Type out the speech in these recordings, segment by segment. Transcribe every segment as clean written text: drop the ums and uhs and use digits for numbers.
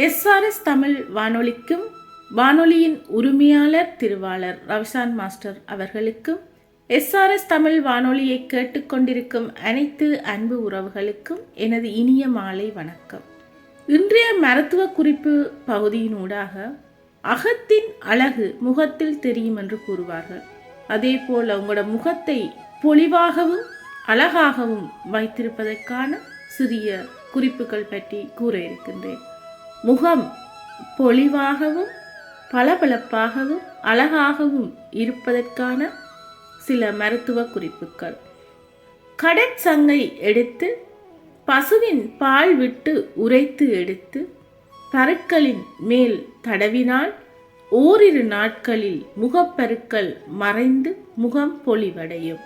SRS Tamil வானொலிக்கும் வானொலியின் உரிமையாளர் திருவாளர் ரவிசான் மாஸ்டர் அவர்களுக்கும் SRS தமிழ் வானொலியை கேட்டுக்கொண்டிருக்கும் அனைத்து அன்பு உறவுகளுக்கும் எனது இனிய மாலை வணக்கம். இன்றைய மருத்துவ குறிப்பு பகுதியினூடாக அகத்தின் அழகு முகத்தில் தெரியும் என்று கூறுவார்கள். அதே போல உங்களோட முகத்தை பொலிவாகவும் அழகாகவும் வைத்திருப்பதற்கான சிறிய குறிப்புகள் பற்றி கூற இருக்கின்றேன். முகம் பொலிவாகவும் பளபளப்பாகவும் அழகாகவும் இருப்பதற்கான சில மருத்துவ குறிப்புகள். கடற்சங்கை எடுத்து பசுவின் பால் விட்டு உரைத்து எடுத்து பருக்களின் மேல் தடவினால் ஓரிரு நாட்களில் முகப்பருக்கள் மறைந்து முகம் பொலிவடையும்.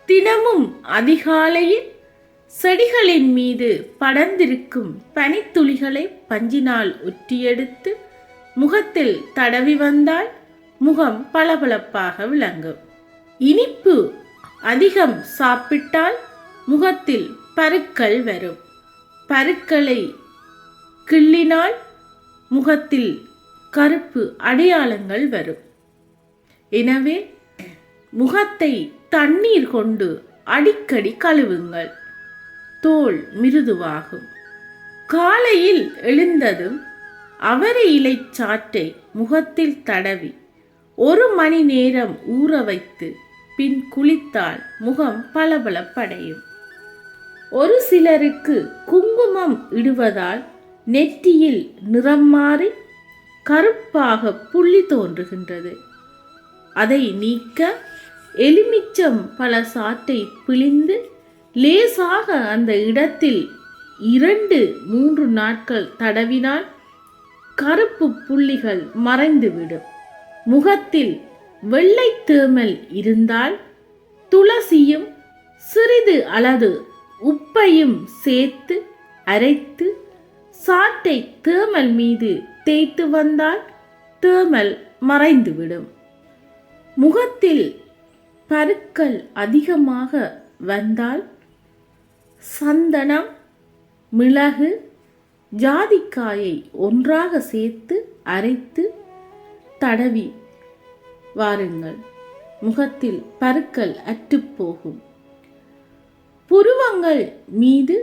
தினமும் அதிகாலையில் செடிகளின் மீது படர்ந்திருக்கும் பனித்துளிகளை பஞ்சினால் ஒற்றியெடுத்து முகத்தில் தடவி வந்தால் முகம் பளபளப்பாக விளங்கும். இனிப்பு அதிகம் சாப்பிட்டால் முகத்தில் பருக்கள் வரும். பருக்களை கிள்ளினால் முகத்தில் கருப்பு அடையாளங்கள் வரும். எனவே முகத்தை தண்ணீர் கொண்டு அடிக்கடி கழுவுங்கள். தோல் மிருதுவாகும். காலையில் எழுந்ததும் அவரை இலை சாற்றை முகத்தில் தடவி 1 மணி நேரம் ஊற வைத்து பின் குளித்தால் முகம் பளபளப்படையும். ஒரு சிலருக்கு குங்குமம் இடுவதால் நெற்றியில் நிறம் மாறி கருப்பாக புள்ளி தோன்றுகின்றது. அதை நீக்க எலுமிச்சம் பழ சாற்றை பிழிந்து லேசாக அந்த இடத்தில் 2-3 நாட்கள் தடவினால் கருப்பு புள்ளிகள் மறைந்துவிடும். முகத்தில் வெள்ளை தேமல் இருந்தால் துளசியும் சிறிது அளவு உப்பையும் சேர்த்து அரைத்து சாற்றை தேமல் மீது தேய்த்து வந்தால் தேமல் மறைந்துவிடும். முகத்தில் பருக்கள் அதிகமாக வந்தால் சந்தனம், மிளகு, ஜாதிக்காயை ஒன்றாக சேர்த்து அரைத்து தடவி வாருங்கள். முகத்தில் பருக்கள் அற்றுப்போகும். புருவங்கள் மீது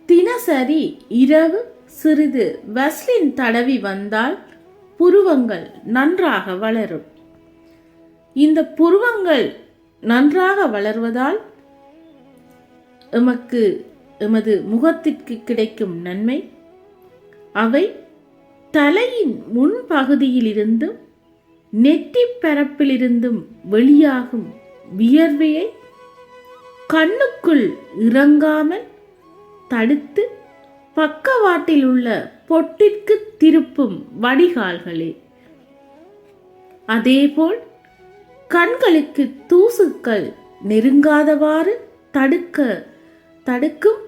தினசரி இரவு சிறிது வெஸ்லின் தடவி வந்தால் புருவங்கள் நன்றாக வளரும். இந்த புருவங்கள் நன்றாக வளர்வதால் எமது முகத்திற்கு கிடைக்கும் நன்மை அவை தலையின் முன்பகுதியிலிருந்தும் நெற்றி பரப்பிலிருந்தும் வெளியாகும் வியர்வையை கண்ணுக்குள் இறங்காமல் தடுத்து பக்கவாட்டில் உள்ள பொட்டிற்கு திருப்பும் வடிகால்களே. அதேபோல் கண்களுக்கு தூசுக்கள் நெருங்காதவாறு தடுக்கும்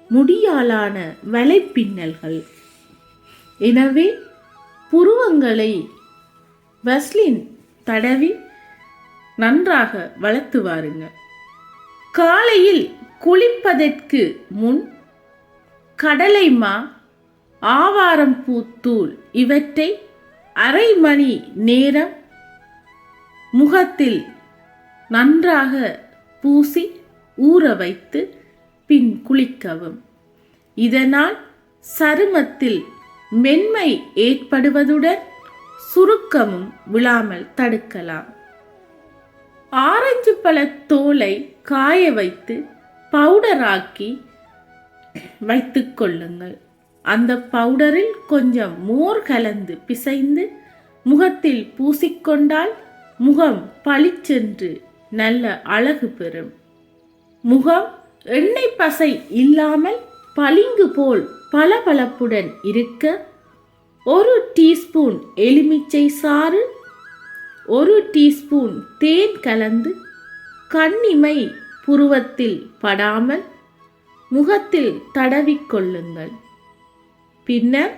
முடியாலான வலைப்பின்னல்கள். எனவே புருவங்களை வெஸ்லின் தடவி நன்றாக வளர்த்து வாருங்கள். காலையில் குளிப்பதற்கு முன் கடலைமா, ஆவாரம்பூ தூள் இவற்றை 1/2 மணி நேரம் முகத்தில் நன்றாக பூசி ஊற வைத்து பின் குளிக்கவும். இதனால் சருமத்தில் மென்மை ஏற்படுவதுடன் சுருக்கமும் விழாமல் தடுக்கலாம். ஆரஞ்சு பழ தோலை காய வைத்து பவுடராக்கி வைத்துக் கொள்ளுங்கள். அந்த பவுடரில் கொஞ்சம் மோர் கலந்து பிசைந்து முகத்தில் பூசிக்கொண்டால் முகம் பளிச்சென்று நல்ல அழகு பெறும். முகம் எண்ணெய் பசை இல்லாமல் பளிங்கு போல் பளபளப்புடன் இருக்க 1 டீஸ்பூன் எலுமிச்சை சாறு, 1 டீஸ்பூன் தேன் கலந்து கண்ணிமை புருவத்தில் படாமல் முகத்தில் தடவிக்கொள்ளுங்கள். பின்னர்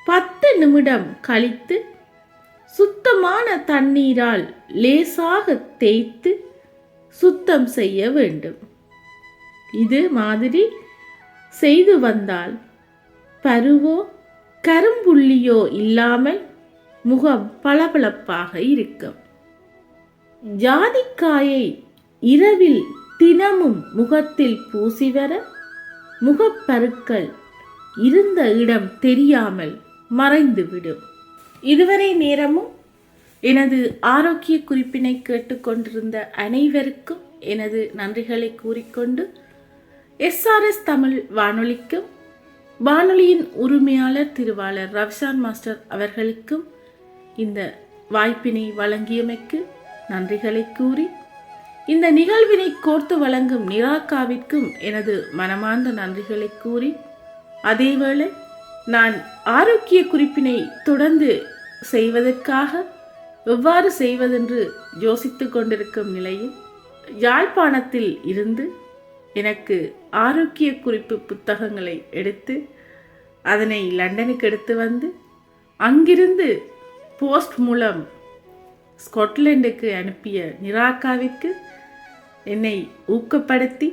10 நிமிடம் கழித்து சுத்தமான தண்ணீரால் லேசாக தேய்த்து சுத்தம் செய்ய வேண்டும். இது மாதிரி செய்து வந்தால் பருவோ கரும்புள்ளியோ இல்லாமல் முகம் பளபளப்பாக இருக்கும். ஜாதிக்காயை இரவில் தினமும் முகத்தில் பூசி வர முகப்பருக்கள் இருந்த இடம் தெரியாமல் மறைந்துவிடும். இதுவரை நேரமும் எனது ஆரோக்கிய குறிப்பினை கேட்டுக்கொண்டிருந்த அனைவருக்கும் எனது நன்றிகளை கூறிக்கொண்டு SRS தமிழ் வானொலிக்கும் வானொலியின் உரிமையாளர் திருவாளர் ரவிசான் மாஸ்டர் அவர்களுக்கும் இந்த வாய்ப்பினை வழங்கியமைக்கு நன்றிகளை கூறி, இந்த நிகழ்வினை கோர்த்து வழங்கும் நிராகாவிற்கும் எனது மனமார்ந்த நன்றிகளை கூறி, அதேவேளை நான் ஆரோக்கிய குறிப்பினை தொடர்ந்து செய்வதற்காக எவ்வாறு செய்வதென்று யோசித்து கொண்டிருக்கும் நிலையில் யாழ்ப்பாணத்தில் இருந்து எனக்கு ஆரோக்கிய குறிப்பு புத்தகங்களை எடுத்து அதனை லண்டனுக்கு எடுத்து வந்து அங்கிருந்து போஸ்ட் மூலம் ஸ்காட்லாண்டுக்கு அனுப்பிய நிராகாவிற்கு, என்னை ஊக்கப்படுத்தி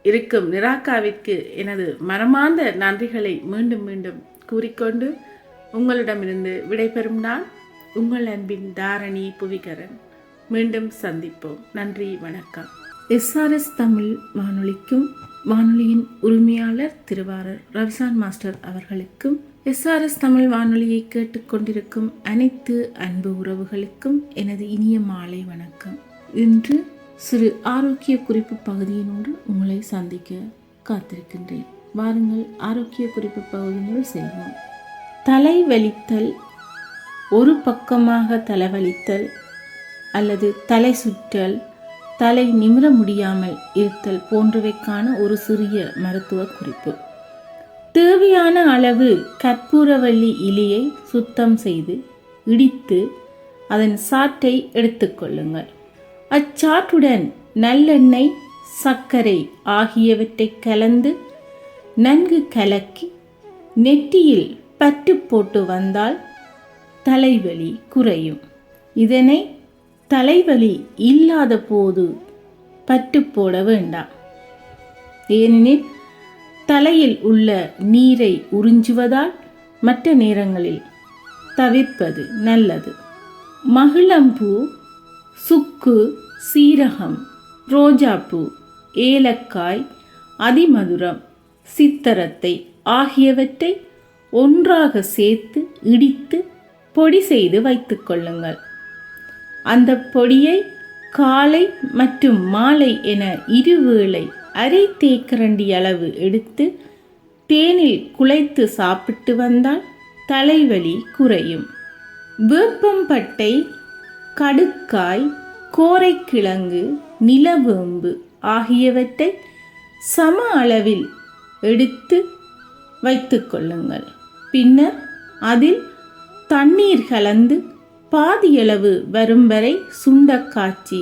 இருக்கும் நிராகாவிற்கு எனது மனமார்ந்த நன்றிகளை மீண்டும் மீண்டும் கூறிக்கொண்டு உங்களிடமிருந்து விடைபெறும் நான் உங்கள் அன்பின் தாரணி புவிகரன். மீண்டும் சந்திப்போம். நன்றி, வணக்கம். SRS தமிழ் வானொலிக்கும் வானொலியின் உரிமையாளர் திருவாளர் ரவிசான் மாஸ்டர் அவர்களுக்கும் SRS தமிழ் வானொலியை கேட்டுக்கொண்டிருக்கும் அனைத்து அன்பு உறவுகளுக்கும் எனது இனிய மாலை வணக்கம். இன்று சிறு ஆரோக்கிய குறிப்பு பகுதியினோடு உங்களை சந்திக்க காத்திருக்கின்றேன். வாருங்கள், ஆரோக்கிய குறிப்பு பகுதியினுள் செல்வோம். தலைவலித்தல், ஒரு பக்கமாக தலைவலித்தல் அல்லது தலை சுற்றல், தலை நிமிர முடியாமல் இருத்தல் போன்றவைக்கான ஒரு சிறிய மருத்துவ குறிப்பு. தேவையான அளவு கற்பூரவள்ளி இலையை சுத்தம் செய்து இடித்து அதன் சாற்றை எடுத்துக்கொள்ளுங்கள். அச்சாற்றுடன் நல்லெண்ணெய், சர்க்கரை ஆகியவற்றை கலந்து நன்கு கலக்கி நெற்றியில் பற்று போட்டு வந்தால் தலைவலி குறையும். இதனை தலைவலி இல்லாத போது பற்று போட வேண்டாம். ஏனெனில் தலையில் உள்ள நீரை உறிஞ்சுவதால் மற்ற நேரங்களில் தவிர்ப்பது நல்லது. மகிழம்பூ, சுக்கு, சீரகம், ரோஜாப்பூ, ஏலக்காய், அதிமதுரம், சித்தரத்தை ஆகியவற்றை ஒன்றாக சேர்த்து இடித்து பொடி செய்து வைத்துக் கொள்ளுங்கள். அந்த பொடியை காலை மற்றும் மாலை என இருவேளை அரை தேக்கரண்டி அளவு எடுத்து தேனில் குழைத்து சாப்பிட்டு வந்தால் தலைவலி குறையும். வேப்பம்பட்டை, கடுக்காய், கோரைக்கிழங்கு, நிலவேம்பு ஆகியவற்றை சம அளவில் எடுத்து வைத்துக் கொள்ளுங்கள். பின்னர் அதில் தண்ணீர் கலந்து பாதியளவு வரும் வரை சுண்ட காய்ச்சி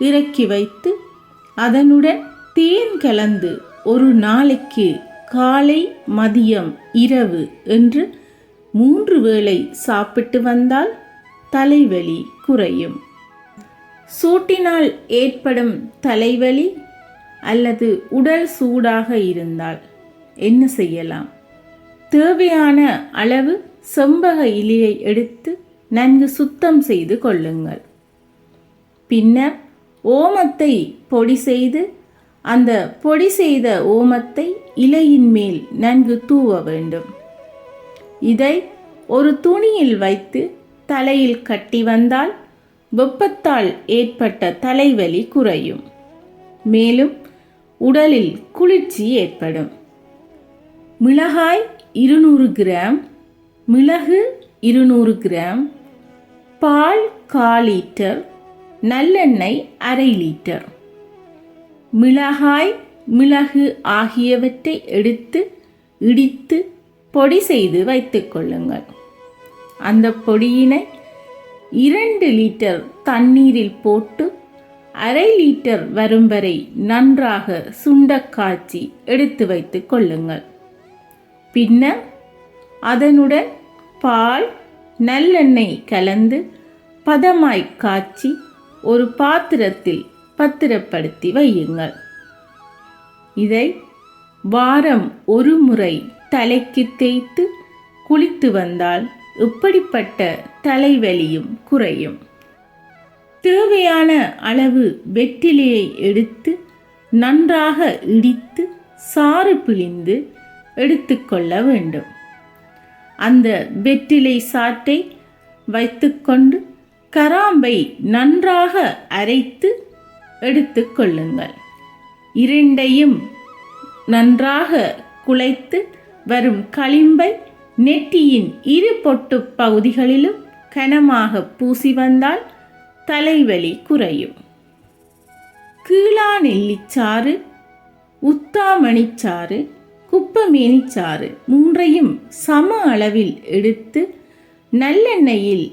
இறக்கி வைத்து அதனுடன் தேன் கலந்து ஒரு நாளைக்கு காலை, மதியம், இரவு என்று 3 வேளை சாப்பிட்டு வந்தால் தலைவலி குறையும். சூட்டினால் ஏற்படும் தலைவலி அல்லது உடல் சூடாக இருந்தால் என்ன செய்யலாம்? தேவையான அளவு செம்பக இலையை எடுத்து நன்கு சுத்தம் செய்து கொள்ளுங்கள். பின்னர் ஓமத்தை பொடி செய்து அந்த பொடி செய்த ஓமத்தை இலையின் மேல் நன்கு தூவ வேண்டும். இதை ஒரு துணியில் வைத்து தலையில் கட்டி வந்தால் வெப்பத்தால் ஏற்பட்ட தலைவலி குறையும். மேலும் உடலில் குளிர்ச்சி ஏற்படும். மிளகாய் 200 கிராம், மிளகு 200 கிராம், பால் 1/4 லிட்டர், நல்லெண்ணெய் 1/2 லிட்டர். மிளகாய், மிளகு ஆகியவற்றை எடுத்து இடித்து பொடி செய்து வைத்துக் கொள்ளுங்கள். அந்த பொடியினை 2 லிட்டர் தண்ணீரில் போட்டு 1/2 லிட்டர் வரும் வரை நன்றாக சுண்ட காய்ச்சி எடுத்து வைத்துக் கொள்ளுங்கள். பின்னர் அதனுடன் பால், நல்லெண்ணெய் கலந்து பதமாய் காய்ச்சி ஒரு பாத்திரத்தில் பத்திரப்படுத்தி வையுங்கள். இதை வாரம் 1 முறை தலைக்கு தேய்த்து குளித்து வந்தால் இப்படிப்பட்ட தலைவலியும் குறையும். தேவையான அளவு வெற்றிலையை எடுத்து நன்றாக இடித்து சாறு பிழிந்து எடுத்துக்கொள்ள வேண்டும். அந்த வெற்றிலை சாற்றை வைத்துக்கொண்டு கராம்பை நன்றாக அரைத்து எடுத்துக்கொள்ளுங்கள். இரண்டையும் நன்றாக குழைத்து வரும் களிம்பை நெற்றியின் இரு பொட்டு பகுதிகளிலும் கனமாக பூசி வந்தால் தலைவலி குறையும். கீழாநெல்லிச்சாறு, உத்தாமணிச்சாறு, குப்பமேனிச்சாறு மூன்றையும் சம அளவில் எடுத்து நல்லெண்ணெயில்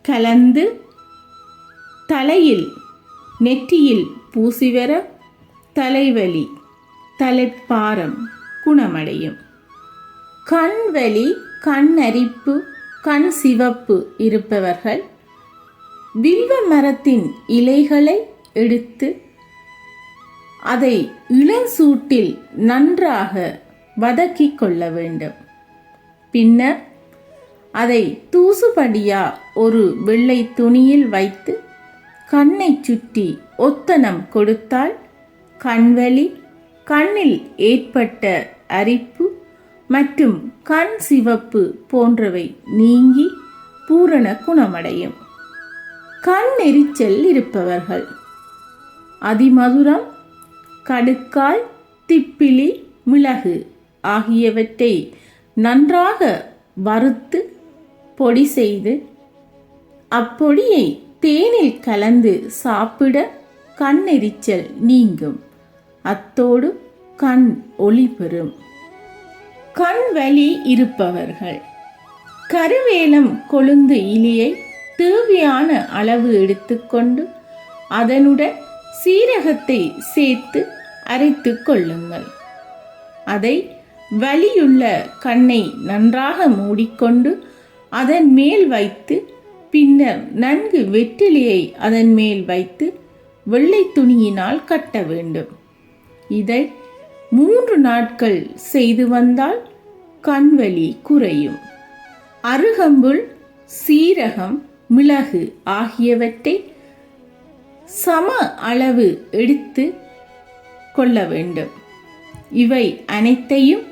கலந்து தலையில் நெற்றியில் பூசி வர தலைவலி தலைப்பாரம் குணமடையும். கண்வலி, கண்ணரிப்பு, கண் சிவப்பு இருப்பவர்கள் வில்வ மரத்தின் இலைகளை எடுத்து அதை இளஞ்சூட்டில் நன்றாக வதக்கிக் கொள்ள வேண்டும். பின்னர் அதை தூசுபடியா ஒரு வெள்ளை துணியில் வைத்து கண்ணை சுற்றி ஒத்தனம் கொடுத்தால் கண்வலி, கண்ணில் ஏற்பட்ட அரிப்பு மற்றும் கண் சிவப்பு போன்றவை நீங்கி பூரண குணமடையும். கண் எரிச்சல் இருப்பவர்கள் அதிமதுரம், கடுக்காய், திப்பிலி, மிளகு ஆகியவற்றை நன்றாக வறுத்து பொடி செய்து அப்பொடியை தேனில் கலந்து சாப்பிட கண் எரிச்சல் நீங்கும். அத்தோடு கண் ஒளி பெறும். கண் வலி இருப்பவர்கள் கருவேலம் கொழுந்து இலையை தேவையான அளவு எடுத்துக்கொண்டு அதனுடன் சீரகத்தை சேர்த்து அரைத்து கொள்ளுங்கள். அதை வலியுள்ள கண்ணை நன்றாக மூடிக்கொண்டு அதன் மேல் வைத்து பின்னர் நன்கு வெற்றிலையை அதன் மேல் வைத்து வெள்ளை துணியினால் கட்ட வேண்டும். இதை 3 நாட்கள் செய்து வந்தால் கண்வலி குறையும். அருகம்புல், சீரகம், மிளகு ஆகியவற்றை சம அளவு எடுத்து கொள்ள வேண்டும். இவை அனைத்தையும்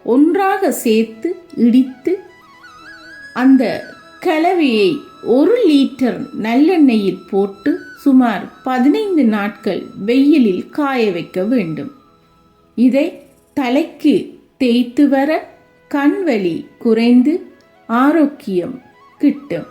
ஒன்றாக சேர்த்து இடித்து அந்த கலவையை 1 லிட்டர் நல்லெண்ணெயில் போட்டு சுமார் 15 நாட்கள் வெயிலில் காய வைக்க வேண்டும். இதை தலைக்கு தேய்த்து வர கண்வலி குறைந்து ஆரோக்கியம் கிட்டும்.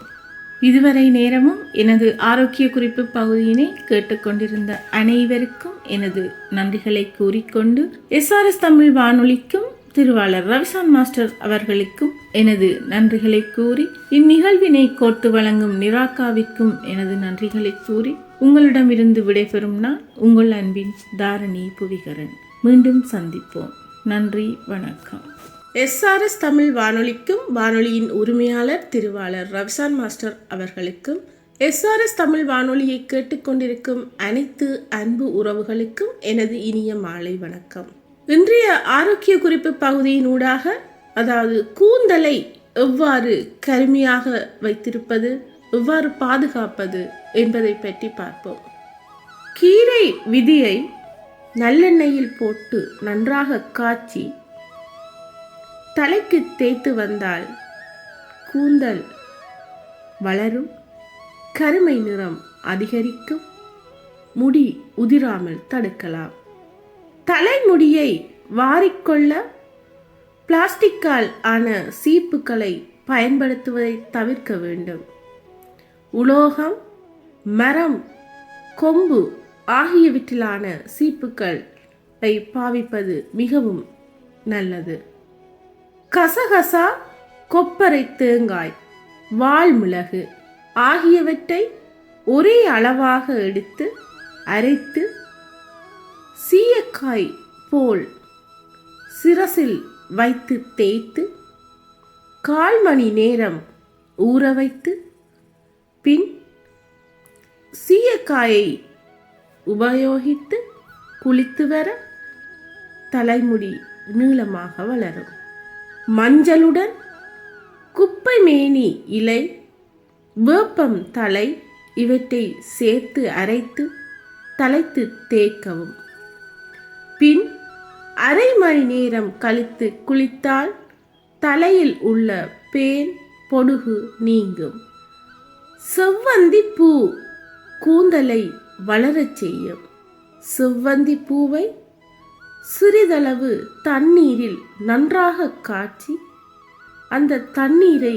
இதுவரை நேரமும் எனது ஆரோக்கிய குறிப்பு பகுதியினை கேட்டுக்கொண்டிருந்த அனைவருக்கும் எனது நன்றிகளை கூறிக்கொண்டு SRS தமிழ் வானொலிக்கும் திருவாளர் ரவிசான் மாஸ்டர் அவர்களுக்கும் எனது நன்றிகளை கூறி இந்நிகழ்வினை கோர்த்து வழங்கும் நிராகாவிற்கும் எனது நன்றிகளை கூறி உங்களிடமிருந்து விடைபெறும் நான் உங்கள் அன்பின் தாரணி புவிகரன். மீண்டும் சந்திப்போம். நன்றி, வணக்கம். SRS தமிழ் வானொலிக்கும் வானொலியின் உரிமையாளர் திருவாளர் ரவிசான் மாஸ்டர் அவர்களுக்கும் SRS தமிழ் வானொலியை கேட்டுக்கொண்டிருக்கும் அனைத்து அன்பு உறவுகளுக்கும் எனது இனிய மாலை வணக்கம். இன்றைய ஆரோக்கிய குறிப்பு பகுதியின் ஊடாக, அதாவது கூந்தலை எவ்வாறு கருமையாக வைத்திருப்பது, எவ்வாறு பாதுகாப்பது என்பதை பற்றி பார்ப்போம். கீரை விதியை நல்லெண்ணெயில் போட்டு நன்றாக காய்ச்சி தலைக்கு தேய்த்து வந்தால் கூந்தல் வளரும், கருமை நிறம் அதிகரிக்கும், முடி உதிராமல் தடுக்கலாம். தலைமுடியை வாரிக்கொள்ள பிளாஸ்டிக்கால் ஆன சீப்புகளை பயன்படுத்துவதை தவிர்க்க வேண்டும். உலோகம், மரம், கொம்பு ஆகியவற்றிலான சீப்புகளை பாவிப்பது மிகவும் நல்லது. கசகசா, கொப்பரை தேங்காய், வால்மிளகு ஆகியவற்றை ஒரே அளவாக எடுத்து அரைத்து சீயக்காய் போல் சிரசில் வைத்து தேய்த்து 1/4 மணி நேரம் ஊற வைத்து பின் சீயக்காயை உபயோகித்து குளித்து வர தலைமுடி நீளமாக வளரும். மஞ்சளுடன் குப்பை மேனி இலை, வேப்பம் தலை இவற்றை சேர்த்து அரைத்து தலைத்து தேய்க்கவும். பின் அரை மணி நேரம் கழித்து குளித்தால் தலையில் உள்ள பேன் பொடுகு நீங்கும். செவ்வந்தி பூ கூந்தலை வளரச் செய்யும். செவ்வந்தி பூவை சிறிதளவு தண்ணீரில் நன்றாக காய்ச்சி அந்த தண்ணீரை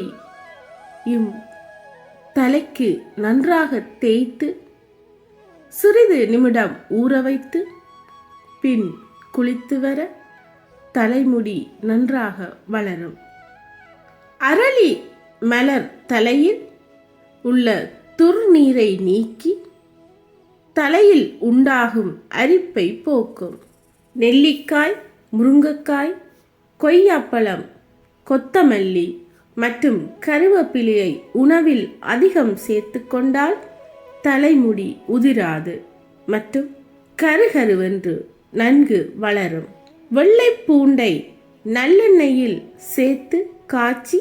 தலைக்கு நன்றாக தேய்த்து சிறிது நிமிடம் ஊற வைத்து பின் குளித்து வர தலைமுடி நன்றாக வளரும். அரளி மலர் தலையில் உள்ள துர்நீரை நீக்கி தலையில் உண்டாகும் அரிப்பை போக்கும். நெல்லிக்காய், முருங்கைக்காய், கொய்யாப்பழம், கொத்தமல்லி மற்றும் கருவேப்பிலையை உணவில் அதிகம் சேர்த்து கொண்டால் தலைமுடி உதிராது மற்றும் கருகருவென்று நன்கு வளரும். வெள்ளை பூண்டை நல்லெண்ணெயில் சேர்த்து காய்ச்சி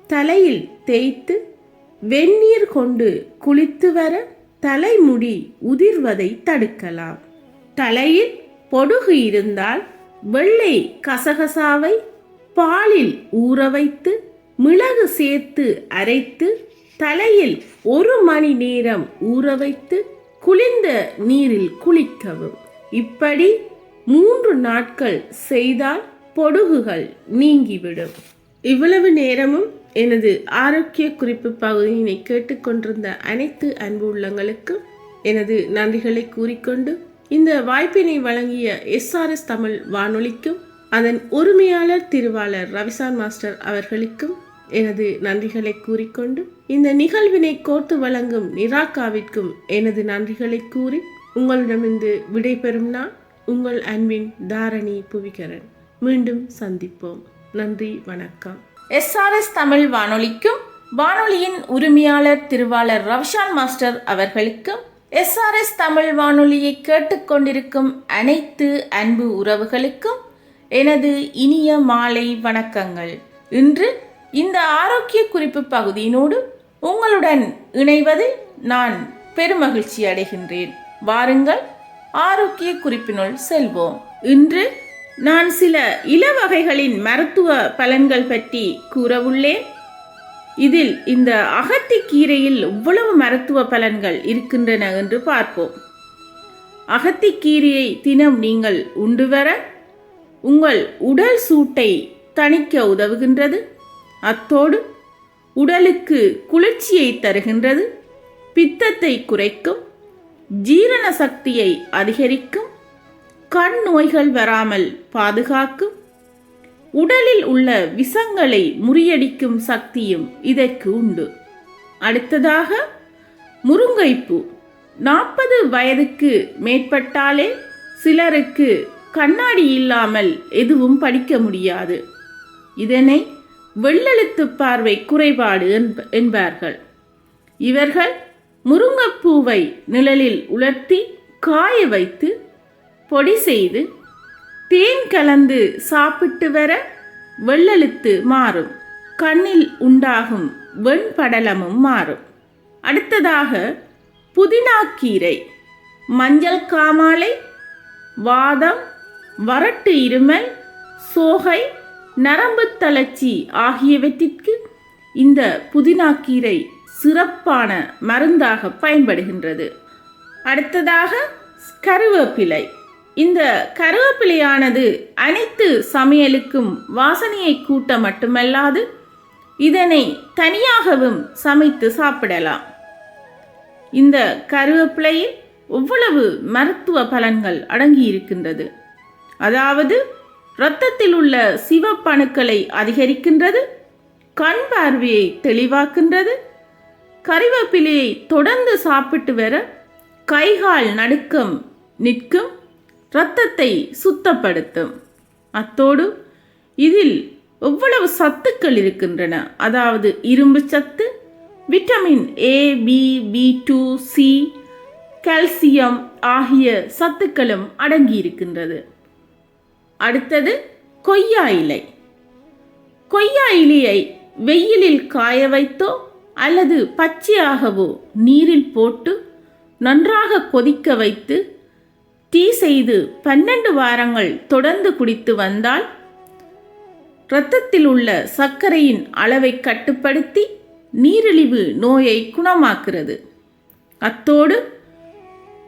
தலையில் தேய்த்து வெந்நீர் கொண்டு குளித்து வர தலைமுடி உதிர்வதை தடுக்கலாம். தலையில் பொடுகு இருந்தால் வெள்ளை கசகசாவை பாலில் ஊற வைத்து மிளகு சேர்த்து அரைத்து தலையில் 1 மணி நேரம் ஊற வைத்து குளிர்ந்த நீரில் குளிக்கவும். இப்படி 3 நாட்கள் செய்தால் பொடுகுகள் நீங்கிவிடும். இவ்வளவு நேரமும் எனது ஆரோக்கிய குறிப்பு பகுதியினை கேட்டுக்கொண்டிருந்த அனைத்து அன்பு உள்ளங்களுக்கும் எனது நன்றிகளை கூறிக்கொண்டு, இந்த வாய்ப்பினை வழங்கிய SRS தமிழ் வானொலிக்கும் அதன் உரிமையாளர் திருவாளர் ரவிசான் மாஸ்டர் அவர்களுக்கும் எனது நன்றிகளை கூறிக்கொண்டு, இந்த நிகழ்வினை கோர்த்து வழங்கும் நிராகாவிற்கும் எனது நன்றிகளை கூறி உங்களிடமிருந்து விடைபெறும் நான் உங்கள் அன்பின் தாரணி புவிகரன். மீண்டும் சந்திப்போம். நன்றி, வணக்கம். SRS தமிழ் வானொலிக்கும் வானொலியின் உரிமையாளர் திருவாளர் ரவிசான் மாஸ்டர் அவர்களுக்கும் SRS தமிழ் வானொலியை கேட்டுக்கொண்டிருக்கும் அனைத்து அன்பு உறவுகளுக்கும் எனது இனிய மாலை வணக்கங்கள். இன்று இந்த ஆரோக்கிய குறிப்பு பகுதியினோடு உங்களுடன் இணைவதில் நான் பெருமகிழ்ச்சி அடைகின்றேன். வாருங்கள், ஆரோக்கிய குறிப்பினுள் செல்வோம். இன்று நான் சில இலவகைகளின் மருத்துவ பலன்கள் பற்றி கூறவுள்ளேன். இதில் இந்த அகத்திக்கீரையில் எவ்வளவு மருத்துவ பலன்கள் இருக்கின்றன என்று பார்ப்போம். அகத்திக்கீரையை தினம் நீங்கள் உண்டு வர உங்கள் உடல் சூட்டை தணிக்க உதவுகின்றது. அத்தோடு உடலுக்கு குளிர்ச்சியை தருகின்றது, பித்தத்தை குறைக்கும், ஜீரண சக்தியை அதிகரிக்கும், கண் நோய்கள் வராமல் பாதுகாக்கும், உடலில் உள்ள விஷங்களை முறியடிக்கும் சக்தியும் இதற்கு உண்டு. அடுத்ததாக முருங்கைப்பூ. 40 வயதுக்கு மேற்பட்டாலே சிலருக்கு கண்ணாடி இல்லாமல் எதுவும் படிக்க முடியாது. இதனை வெள்ளெழுத்து பார்வை குறைபாடு என்பார்கள். இவர்கள் முருங்கைப்பூவை நிழலில் உலர்த்தி காய வைத்து பொடி செய்து தேன் கலந்து சாப்பிட்டு வர வெள்ளெழுத்து மாறும், கண்ணில் உண்டாகும் வெண்படலமும் மாறும். அடுத்ததாக புதினாக்கீரை. மஞ்சள் காமாலை, வாதம், வறட்டு இருமல், சோகை, நரம்பு தளர்ச்சி ஆகியவற்றிற்கு இந்த புதினாக்கீரை சிறப்பான மருந்தாக பயன்படுகின்றது. அடுத்ததாக கருவேப்பிலை. இந்த கருவேப்பிலையானது அனைத்து சமையலுக்கும் வாசனையை கூட்ட மட்டுமல்லாது இதனை தனியாகவும் சமைத்து சாப்பிடலாம். இந்த கருவேப்பிலையில் எவ்வளவு மருத்துவ பலன்கள் அடங்கி இருக்கின்றது. அதாவது இரத்தத்தில் உள்ள சிவப்பணுக்களை அதிகரிக்கின்றது, கண் பார்வையை தெளிவாக்கின்றது, கறிவேப்பிலையை தொடர்ந்து சாப்பிட்டு வர கைகால் நடுக்கம் நிற்கும், இரத்தத்தை சுத்தப்படுத்தும். அத்தோடு இதில் எவ்வளவு சத்துக்கள் இருக்கின்றன. அதாவது இரும்பு சத்து, vitamin A, B, B2, C, calcium ஆகிய சத்துக்களும் அடங்கியிருக்கின்றது. அடுத்தது கொய்யா இலை. கொய்யா இலையை வெயிலில் காய வைத்தோ அல்லது பச்சையாகவோ நீரில் போட்டு நன்றாக கொதிக்க வைத்து டீ செய்து 12 வாரங்கள் தொடர்ந்து குடித்து வந்தால் இரத்தத்தில் உள்ள சர்க்கரையின் அளவை கட்டுப்படுத்தி நீரிழிவு நோயை குணமாக்குறது. அத்தோடு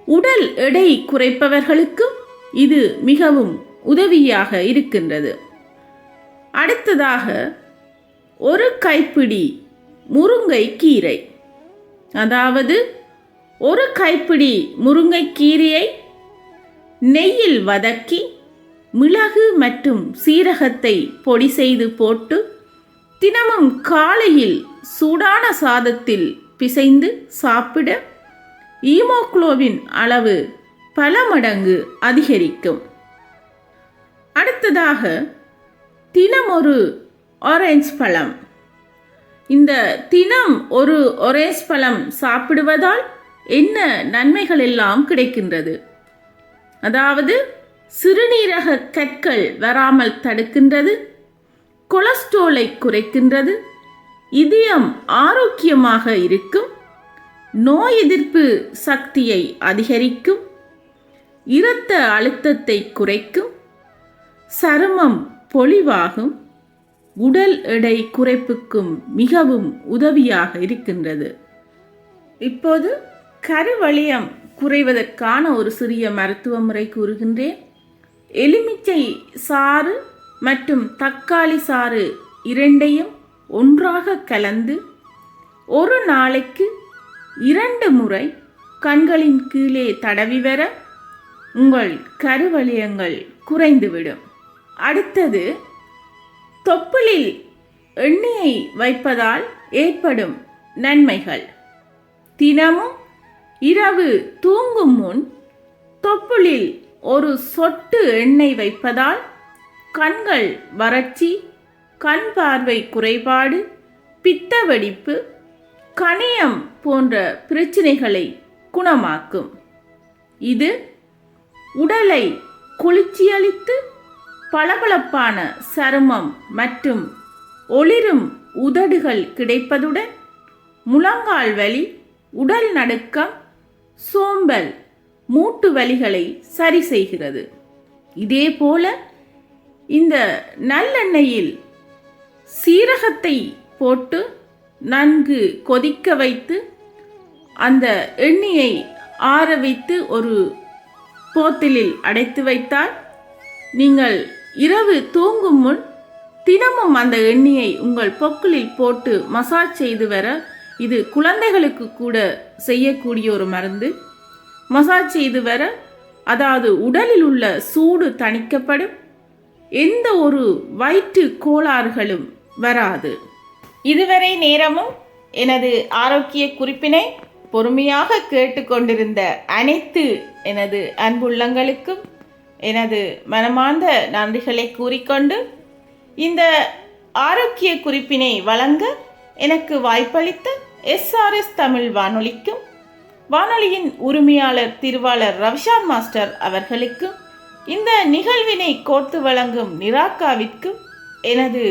உடல் எடை குறைப்பவர்களுக்கும் இது மிகவும் உதவியாக இருக்கின்றது. அடுத்ததாக ஒரு கைப்பிடி முருங்கை கீரை, அதாவது ஒரு கைப்பிடி முருங்கை கீரையை நெய்யில் வதக்கி மிளகு மற்றும் சீரகத்தை பொடி செய்து போட்டு தினமும் காலையில் சூடான சாதத்தில் பிசைந்து சாப்பிட ஈமோகுளோபின் அளவு பல மடங்கு அதிகரிக்கும். அடுத்ததாக தினம் ஒரு ஆரஞ்சு பழம். இந்த தினம் ஒரு ஆரஞ்சு பழம் சாப்பிடுவதால் என்ன நன்மைகள் எல்லாம் கிடைக்கின்றது? அதாவது சிறுநீரக கற்கள் வராமல் தடுக்கின்றது, கொலஸ்ட்ராலை குறைக்கின்றது, இதயம் ஆரோக்கியமாக இருக்கும், நோய் எதிர்ப்பு சக்தியை அதிகரிக்கும், இரத்த அழுத்தத்தை குறைக்கும், சருமம் பொலிவாகும், உடல் எடை குறைப்புக்கும் மிகவும் உதவியாக இருக்கின்றது. இப்போது கருவளையம் குறைவதற்கான ஒரு சிறிய மருத்துவ முறை கூறுகின்றேன். எலுமிச்சை சாறு மற்றும் தக்காளி சாறு இரண்டையும் ஒன்றாக கலந்து ஒரு நாளைக்கு 2 முறை கண்களின் கீழே தடவி வர உங்கள் கருவளையங்கள் குறைந்துவிடும். அடுத்தது, தொப்புளில் எண்ணெயை வைப்பதால் ஏற்படும் நன்மைகள். தினமும் இரவு தூங்கும் முன் தொப்புளில் ஒரு சொட்டு எண்ணெய் வைப்பதால் கண்கள் வறட்சி, கண் பார்வை குறைபாடு, பித்த வெடிப்பு, கணையம் போன்ற பிரச்சனைகளை குணமாக்கும். இது உடலை குளிர்ச்சியளித்து பளபளப்பான சருமம் மற்றும் ஒளிரும் உதடுகள் கிடைப்பதுடன் முழங்கால் வலி, உடல் நடுக்கம், சோம்பல், மூட்டு வலிகளை சரி செய்கிறது. இதேபோல இந்த நல்லெண்ணெயில் சீரகத்தை போட்டு நன்கு கொதிக்க வைத்து அந்த எண்ணெயை ஆற வைத்து ஒரு போத்தலில் அடைத்து வைத்தால் நீங்கள் இரவு தூங்கும் முன் தினமும் அந்த எண்ணெயை உங்கள் பொக்கிளில் போட்டு மசாஜ் செய்து வர, இது குழந்தைகளுக்கு கூட செய்யக்கூடிய ஒரு மருந்து. மசாஜ் செய்து வர, அதாவது உடலில் உள்ள சூடு தணிக்கப்படும், எந்த ஒரு வயிற்று கோளாறுகளும் வராது. இதுவரை நேரமும் எனது ஆரோக்கிய குறிப்பினை பொறுமையாக கேட்டுக்கொண்டிருந்த அனைத்து எனது அன்புள்ளங்களுக்கும் எனது மனமார்ந்த நன்றிகளை கூறிக்கொண்டு, இந்த ஆரோக்கிய குறிப்பினை வழங்க எனக்கு வாய்ப்பளித்த SRS தமிழ் வானொலிக்கும் வானொலியின் உரிமையாளர் திருவாளர் ரவிஷான் மாஸ்டர் அவர்களுக்கும், இந்த நிகழ்வினை கோர்த்து வழங்கும் நிராகாவிற்கும் எனது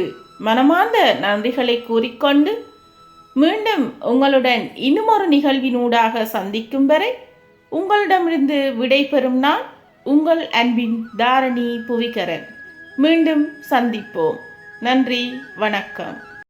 மனமார்ந்த நன்றிகளை கூறிக்கொண்டு, மீண்டும் உங்களுடன் இன்னுமொரு நிகழ்வினூடாக சந்திக்கும் வரை உங்களிடமிருந்து விடைபெறும் நான் உங்கள் அன்பின் தாரணி புவிகரன். மீண்டும் சந்திப்போம். நன்றி, வணக்கம்.